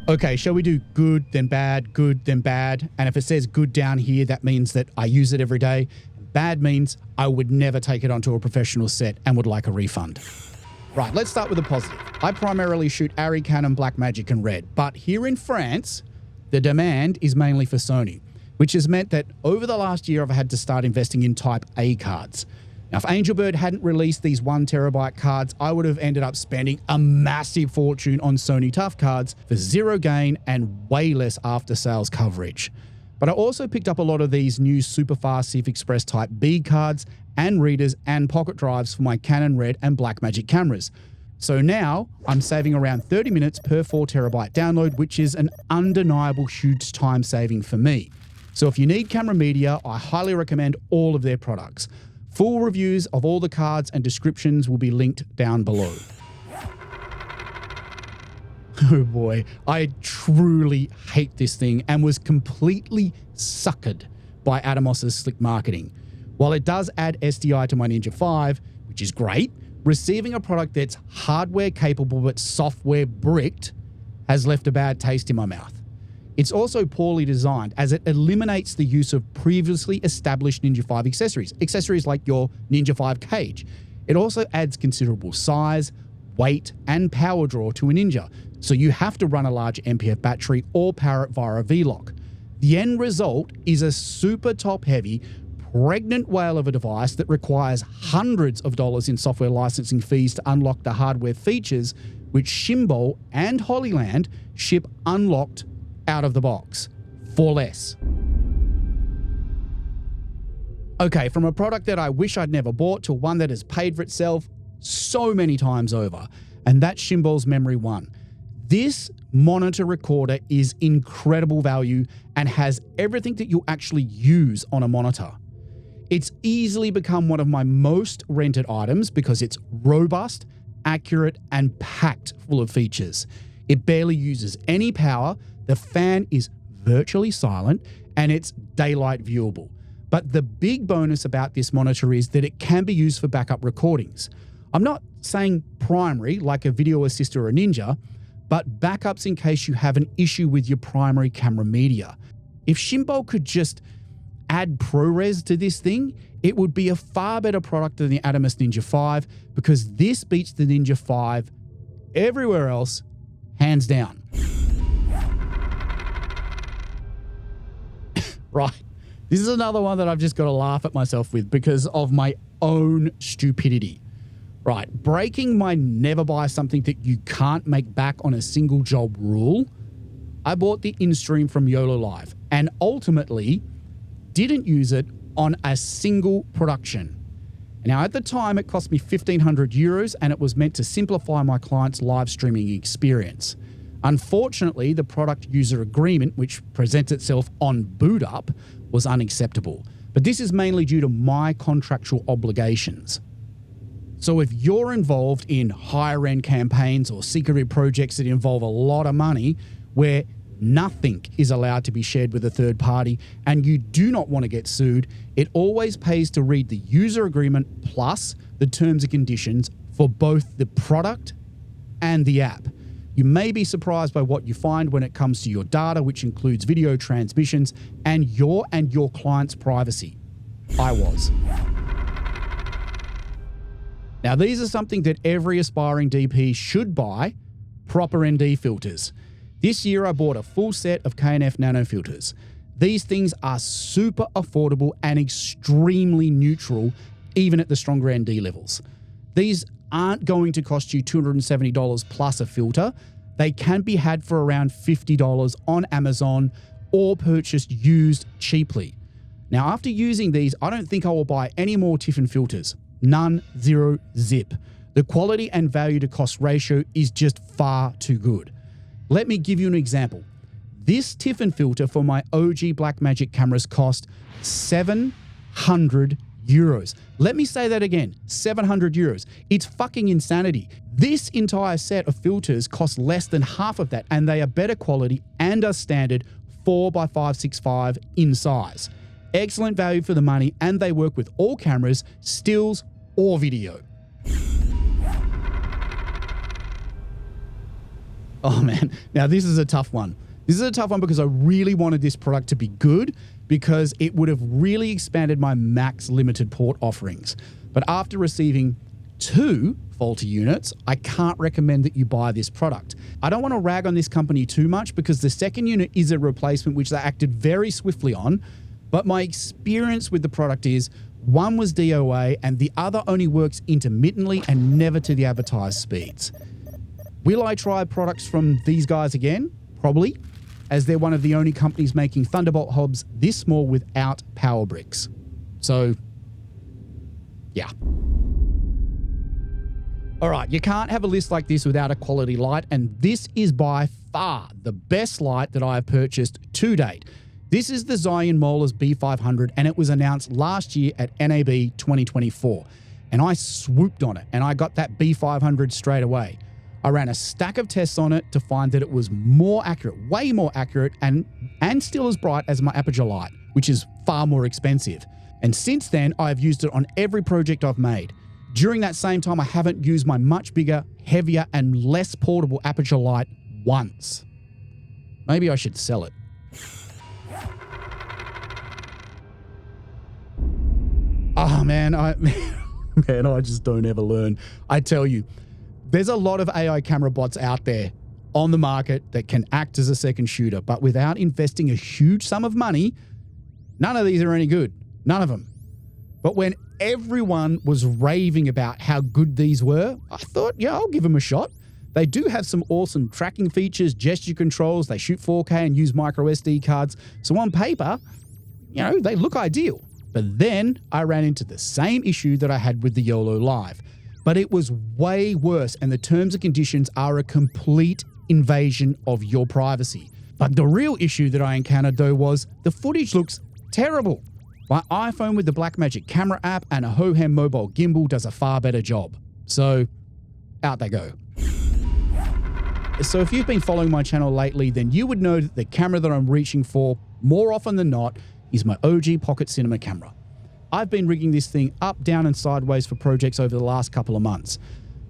Okay, shall we do good, then bad, good, then bad? And if it says good down here, that means that I use it every day. Bad means I would never take it onto a professional set and would like a refund. Right, let's start with the positive. I primarily shoot Arri, Canon, Blackmagic and Red, but here in France, the demand is mainly for Sony, which has meant that over the last year, I've had to start investing in Type A cards. Now, if Angelbird hadn't released these 1 terabyte cards, I would have ended up spending a massive fortune on Sony Tough cards for zero gain and way less after-sales coverage. But I also picked up a lot of these new superfast CF Express Type B cards and readers and pocket drives for my Canon Red and Blackmagic cameras. So now I'm saving around 30 minutes per 4 terabyte download, which is an undeniable huge time saving for me. So if you need camera media, I highly recommend all of their products. Full reviews of all the cards and descriptions will be linked down below. Oh boy, I truly hate this thing and was completely suckered by Atomos' slick marketing. While it does add SDI to my Ninja 5, which is great, receiving a product that's hardware capable but software bricked has left a bad taste in my mouth. It's also poorly designed as it eliminates the use of previously established Ninja 5 accessories like your Ninja 5 cage. It also adds considerable size, weight, and power draw to a Ninja, so you have to run a large MPF battery or power it via a V-lock. The end result is a super top-heavy, pregnant whale of a device that requires hundreds of dollars in software licensing fees to unlock the hardware features, which Shimol and Hollyland ship unlocked out of the box for less. Okay, from a product that I wish I'd never bought to one that has paid for itself so many times over, and that's Shimol Memory 1. This monitor recorder is incredible value and has everything that you'll actually use on a monitor. It's easily become one of my most rented items because it's robust, accurate, and packed full of features. It barely uses any power, the fan is virtually silent, and it's daylight viewable. But the big bonus about this monitor is that it can be used for backup recordings. I'm not saying primary like a video assist or a Ninja, but backups in case you have an issue with your primary camera media. If Shimol could just add ProRes to this thing, it would be a far better product than the Atomos Ninja 5 because this beats the Ninja 5 everywhere else, hands down. Right, this is another one that I've just got to laugh at myself with because of my own stupidity. Right, breaking my never buy something that you can't make back on a single job rule, I bought the instream from Yolo Live and ultimately didn't use it on a single production. Now at the time it cost me 1,500 euros and it was meant to simplify my client's live streaming experience. Unfortunately, the product user agreement, which presents itself on boot up, was unacceptable. But this is mainly due to my contractual obligations. So if you're involved in higher end campaigns or secretive projects that involve a lot of money, where nothing is allowed to be shared with a third party, and you do not want to get sued, it always pays to read the user agreement plus the terms and conditions for both the product and the app. You may be surprised by what you find when it comes to your data, which includes video transmissions and your client's privacy. I was. Now, these are something that every aspiring DP should buy, proper ND filters. This year, I bought a full set of KNF nano filters. These things are super affordable and extremely neutral, even at the stronger ND levels. These aren't going to cost you $270 plus a filter. They can be had for around $50 on Amazon or purchased used cheaply. Now, after using these, I don't think I will buy any more Tiffin filters. None, zero, zip. The quality and value to cost ratio is just far too good. Let me give you an example. This Tiffin filter for my OG Blackmagic cameras cost 700 euros. Let me say that again, 700 euros. It's fucking insanity. This entire set of filters costs less than half of that, and they are better quality and are standard 4x565 in size. Excellent value for the money, and they work with all cameras, stills or video. Oh man, now this is a tough one. This is a tough one because I really wanted this product to be good because it would have really expanded my max limited port offerings. But after receiving 2 faulty units, I can't recommend that you buy this product. I don't want to rag on this company too much because the second unit is a replacement which they acted very swiftly on, but my experience with the product is one was DOA and the other only works intermittently and never to the advertised speeds. Will I try products from these guys again? Probably, as they're one of the only companies making Thunderbolt hobs this small without power bricks. So, yeah. All right, you can't have a list like this without a quality light, and this is by far the best light that I have purchased to date. This is the Zhiyun Molus B500, and it was announced last year at NAB 2024. And I swooped on it, and I got that B500 straight away. I ran a stack of tests on it to find that it was more accurate, way more accurate, and still as bright as my Aperture light, which is far more expensive. And since then, I've used it on every project I've made. During that same time, I haven't used my much bigger, heavier, and less portable Aperture light once. Maybe I should sell it. Oh man, I just don't ever learn. I tell you, there's a lot of AI camera bots out there on the market that can act as a second shooter, but without investing a huge sum of money, none of these are any good. None of them. But when everyone was raving about how good these were, I thought, yeah, I'll give them a shot. They do have some awesome tracking features, gesture controls, they shoot 4K and use micro SD cards. So on paper, you know, they look ideal. But then I ran into the same issue that I had with the Yolo Live. But it was way worse, and the terms and conditions are a complete invasion of your privacy. But the real issue that I encountered though was the footage looks terrible. My iPhone with the Blackmagic camera app and a Hohem mobile gimbal does a far better job. So out they go. So if you've been following my channel lately, then you would know that the camera that I'm reaching for more often than not is my OG pocket cinema camera. I've been rigging this thing up, down, and sideways for projects over the last couple of months.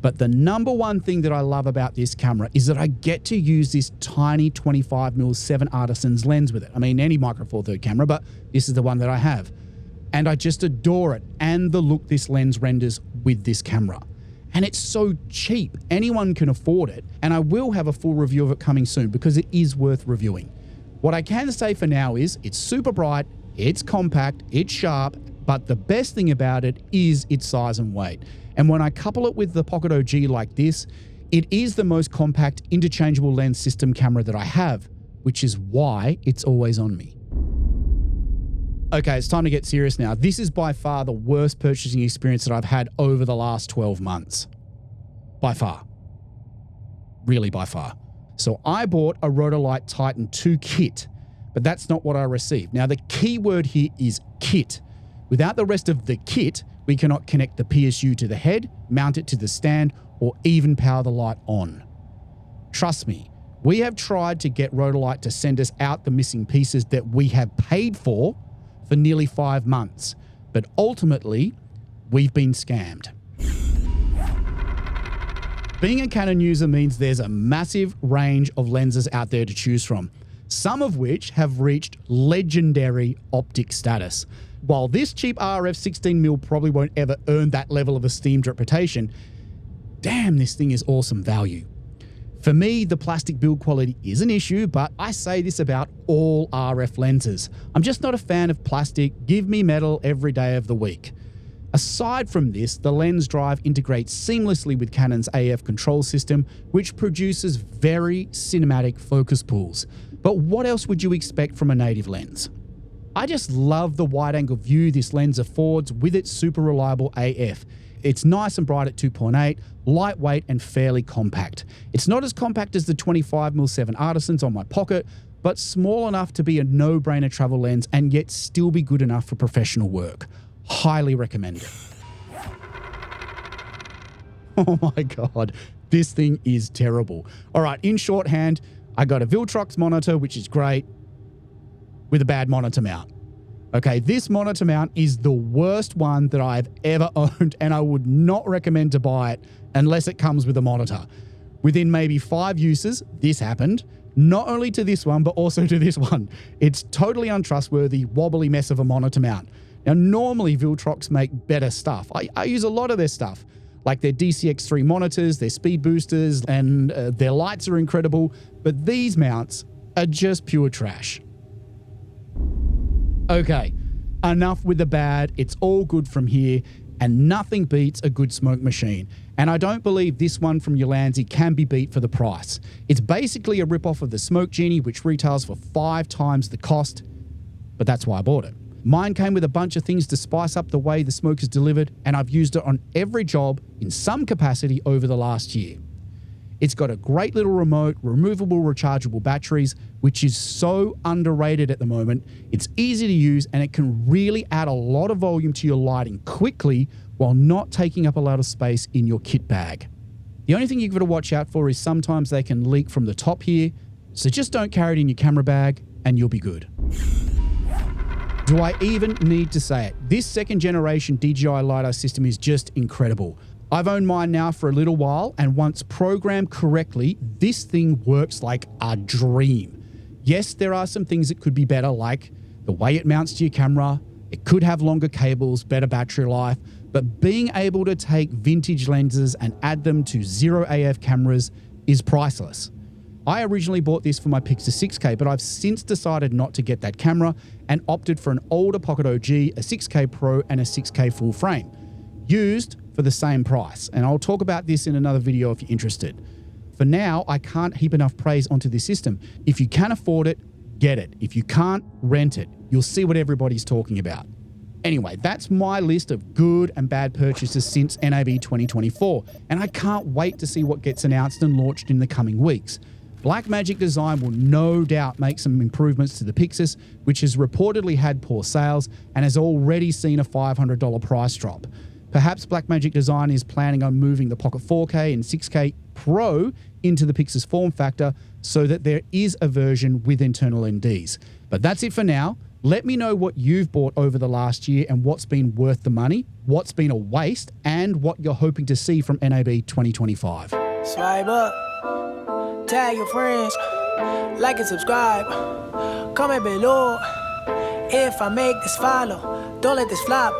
But the number one thing that I love about this camera is that I get to use this tiny 25mm 7 Artisans lens with it. I mean, any Micro Four Thirds camera, but this is the one that I have. And I just adore it and the look this lens renders with this camera. And it's so cheap, anyone can afford it. And I will have a full review of it coming soon because it is worth reviewing. What I can say for now is it's super bright, it's compact, it's sharp, but the best thing about it is its size and weight. And when I couple it with the Pocket OG like this, it is the most compact interchangeable lens system camera that I have, which is why it's always on me. Okay, it's time to get serious now. This is by far the worst purchasing experience that I've had over the last 12 months. By far. Really by far. So I bought a Rotolight Titan 2 kit, but that's not what I received. Now the key word here is kit. Without the rest of the kit, we cannot connect the PSU to the head, mount it to the stand, or even power the light on. Trust me, we have tried to get Rotolight to send us out the missing pieces that we have paid for nearly 5 months, but ultimately, we've been scammed. Being a Canon user means there's a massive range of lenses out there to choose from, some of which have reached legendary optic status. While this cheap RF 16mm probably won't ever earn that level of esteemed reputation, damn, this thing is awesome value. For me, the plastic build quality is an issue, but I say this about all RF lenses. I'm just not a fan of plastic. Give me metal every day of the week. Aside from this, the lens drive integrates seamlessly with Canon's AF control system, which produces very cinematic focus pulls. But what else would you expect from a native lens? I just love the wide-angle view this lens affords with its super reliable AF. It's nice and bright at 2.8, lightweight and fairly compact. It's not as compact as the 25mm 7 Artisans on my Pocket, but small enough to be a no-brainer travel lens and yet still be good enough for professional work. Highly recommend it. Oh my God, this thing is terrible. All right, in shorthand, I got a Viltrox monitor, which is great, with a bad monitor mount. Okay, this monitor mount is the worst one that I've ever owned, and I would not recommend to buy it unless it comes with a monitor. Within maybe 5 uses, this happened. Not only to this one, but also to this one. It's totally untrustworthy, wobbly mess of a monitor mount. Now, normally Viltrox make better stuff. I use a lot of their stuff, like their DCX3 monitors, their speed boosters, and their lights are incredible, but these mounts are just pure trash. Okay, enough with the bad. It's all good from here, and nothing beats a good smoke machine. And I don't believe this one from Yulanzi can be beat for the price. It's basically a ripoff of the Smoke Genie, which retails for 5 times the cost, but that's why I bought it. Mine came with a bunch of things to spice up the way the smoke is delivered, and I've used it on every job in some capacity over the last year. It's got a great little remote, removable rechargeable batteries, which is so underrated at the moment. It's easy to use, and it can really add a lot of volume to your lighting quickly while not taking up a lot of space in your kit bag. The only thing you've got to watch out for is sometimes they can leak from the top here, so just don't carry it in your camera bag and you'll be good. Do I even need to say it? This second generation DJI LiDAR system is just incredible. I've owned mine now for a little while, and once programmed correctly, this thing works like a dream. Yes, there are some things that could be better, like the way it mounts to your camera. It could have longer cables, better battery life, but being able to take vintage lenses and add them to 0 AF cameras is priceless. I originally bought this for my Pixel 6K, but I've since decided not to get that camera and opted for an older Pocket OG, a 6K Pro, and a 6K full frame, used for the same price. And I'll talk about this in another video if you're interested. For now, I can't heap enough praise onto this system. If you can afford it, get it. If you can't, rent it. You'll see what everybody's talking about. Anyway, that's my list of good and bad purchases since NAB 2024, and I can't wait to see what gets announced and launched in the coming weeks. Blackmagic Design will no doubt make some improvements to the Pixis, which has reportedly had poor sales and has already seen a $500 price drop. Perhaps Blackmagic Design is planning on moving the Pocket 4K and 6K Pro into the Pixis form factor so that there is a version with internal NDs. But that's it for now. Let me know what you've bought over the last year and what's been worth the money, what's been a waste, and what you're hoping to see from NAB 2025. Swipe up, tag your friends, like and subscribe, comment below. If I make this follow, don't let this flop.